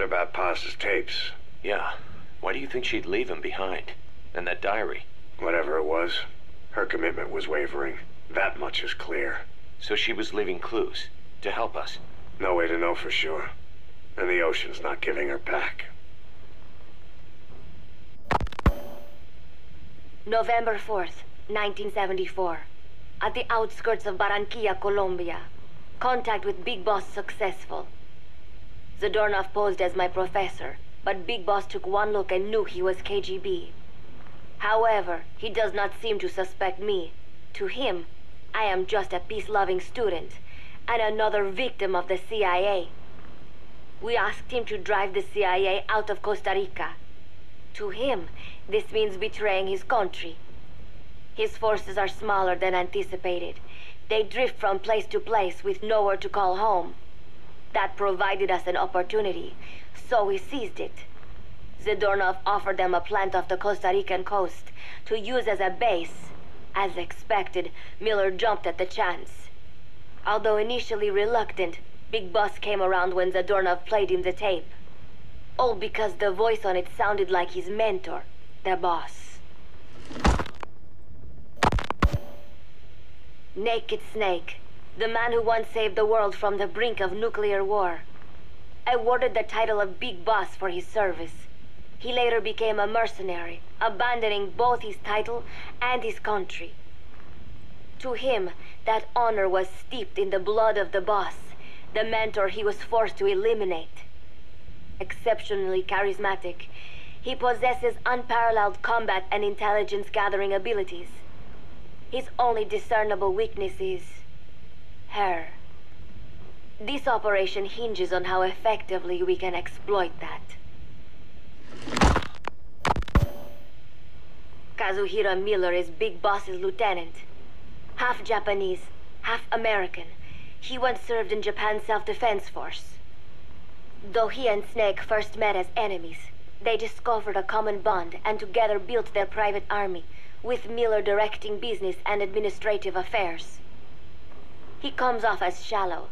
about Paz's tapes. Yeah. Why do you think she'd leave him behind? And that diary? Whatever it was, her commitment was wavering. That much is clear. So she was leaving clues to help us? No way to know for sure. And the ocean's not giving her back. November 4th, 1974. At the outskirts of Barranquilla, Colombia. Contact with Big Boss successful. Zadornov posed as my professor, but Big Boss took one look and knew he was KGB. However, he does not seem to suspect me. To him, I am just a peace-loving student, and another victim of the CIA. We asked him to drive the CIA out of Costa Rica. To him, this means betraying his country. His forces are smaller than anticipated. They drift from place to place with nowhere to call home. That provided us an opportunity, so we seized it. Zadornov offered them a plant off the Costa Rican coast to use as a base. As expected, Miller jumped at the chance. Although initially reluctant, Big Boss came around when Zadornov played him the tape. All because the voice on it sounded like his mentor, the boss. Naked Snake, the man who once saved the world from the brink of nuclear war. Awarded the title of Big Boss for his service. He later became a mercenary, abandoning both his title and his country. To him, that honor was steeped in the blood of the boss, the mentor he was forced to eliminate. Exceptionally charismatic, he possesses unparalleled combat and intelligence-gathering abilities. His only discernible weakness is her. This operation hinges on how effectively we can exploit that. Kazuhiro Miller is Big Boss's lieutenant. Half Japanese, half American. He once served in Japan's self-defense force. Though he and Snake first met as enemies, they discovered a common bond and together built their private army, with Miller directing business and administrative affairs. He comes off as shallow,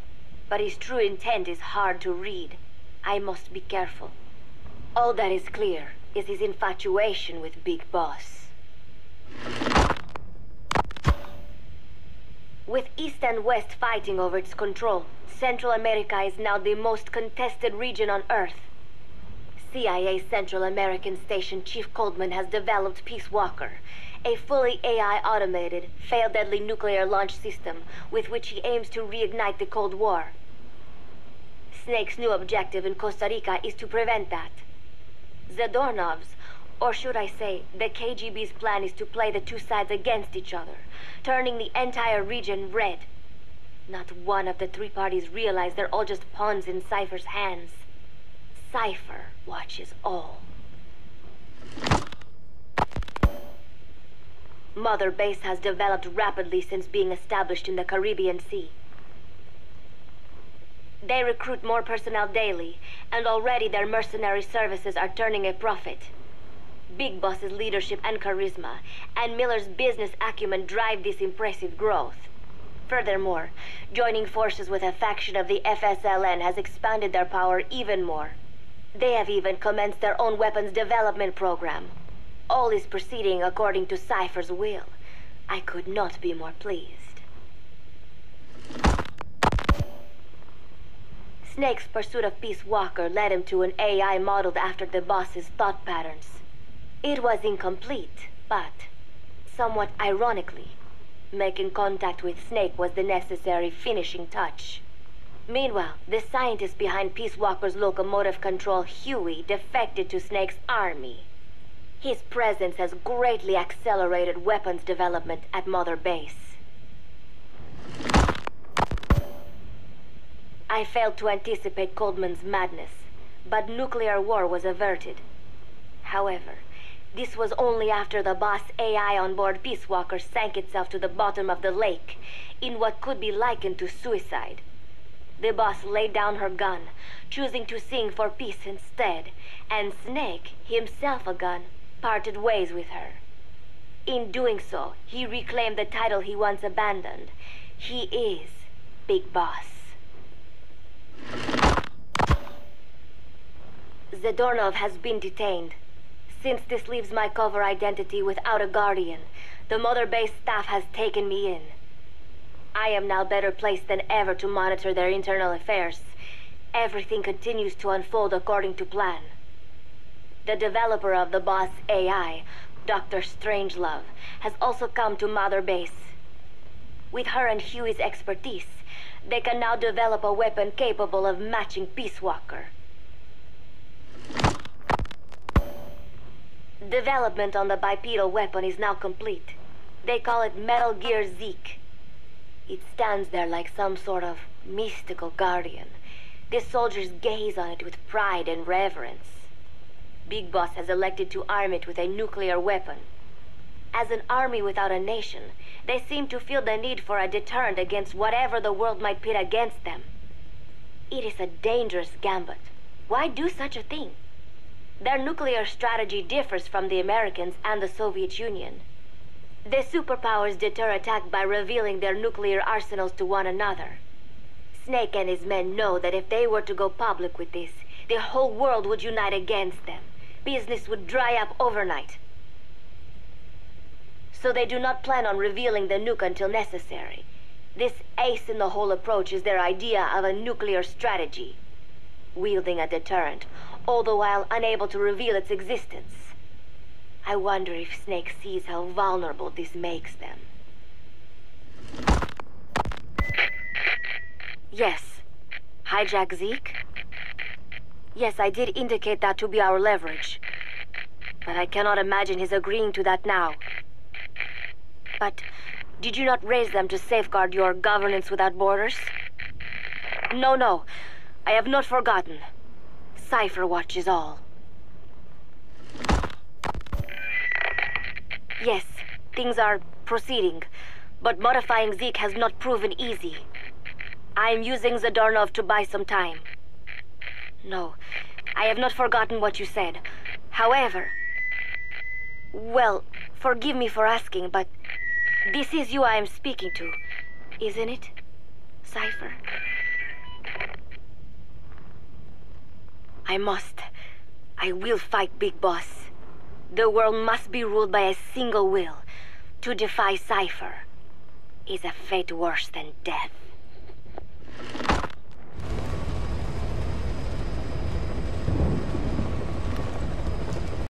but his true intent is hard to read. I must be careful. All that is clear is his infatuation with Big Boss. With East and West fighting over its control, Central America is now the most contested region on Earth. CIA Central American Station Chief Coldman has developed Peace Walker, a fully AI-automated, fail-deadly nuclear launch system with which he aims to reignite the Cold War. Snake's new objective in Costa Rica is to prevent that. Zadornov's, or should I say, the KGB's plan is to play the two sides against each other, turning the entire region red. Not one of the three parties realize they're all just pawns in Cypher's hands. Cypher watches all. Mother Base has developed rapidly since being established in the Caribbean Sea. They recruit more personnel daily, and already their mercenary services are turning a profit. Big Boss's leadership and charisma, and Miller's business acumen drive this impressive growth. Furthermore, joining forces with a faction of the FSLN has expanded their power even more. They have even commenced their own weapons development program. All is proceeding according to Cypher's will. I could not be more pleased. Snake's pursuit of Peace Walker led him to an AI modeled after the boss's thought patterns. It was incomplete, but, somewhat ironically, making contact with Snake was the necessary finishing touch. Meanwhile, the scientist behind Peace Walker's locomotive control, Huey, defected to Snake's army. His presence has greatly accelerated weapons development at Mother Base. I failed to anticipate Coldman's madness, but nuclear war was averted. However, this was only after the boss AI on board Peace Walker sank itself to the bottom of the lake, in what could be likened to suicide. The boss laid down her gun, choosing to sing for peace instead, and Snake, himself a gun, parted ways with her. In doing so, he reclaimed the title he once abandoned. He is Big Boss. Zadornov has been detained. Since this leaves my cover identity without a guardian, the Mother Base staff has taken me in. I am now better placed than ever to monitor their internal affairs. Everything continues to unfold according to plan. The developer of the boss AI, Dr. Strangelove, has also come to Mother Base. With her and Huey's expertise, they can now develop a weapon capable of matching Peace Walker. Development on the bipedal weapon is now complete. They call it Metal Gear Zeke. It stands there like some sort of mystical guardian. The soldiers gaze on it with pride and reverence. Big Boss has elected to arm it with a nuclear weapon. As an army without a nation, they seem to feel the need for a deterrent against whatever the world might pit against them. It is a dangerous gambit. Why do such a thing? Their nuclear strategy differs from the Americans and the Soviet Union. The superpowers deter attack by revealing their nuclear arsenals to one another. Snake and his men know that if they were to go public with this, the whole world would unite against them. Business would dry up overnight. So they do not plan on revealing the nuke until necessary. This ace-in-the-hole approach is their idea of a nuclear strategy. Wielding a deterrent, all the while unable to reveal its existence. I wonder if Snake sees how vulnerable this makes them. Yes. Hijack Zeke? Yes, I did indicate that to be our leverage. But I cannot imagine his agreeing to that now. But did you not raise them to safeguard your governance without borders? No. I have not forgotten. Cypher watches all. Yes, things are proceeding, but modifying Zeke has not proven easy. I am using Zadornov to buy some time. No, I have not forgotten what you said. However... Well, forgive me for asking, but this is you I am speaking to, isn't it, Cypher? I will fight Big Boss. The world must be ruled by a single will. To defy Cypher is a fate worse than death.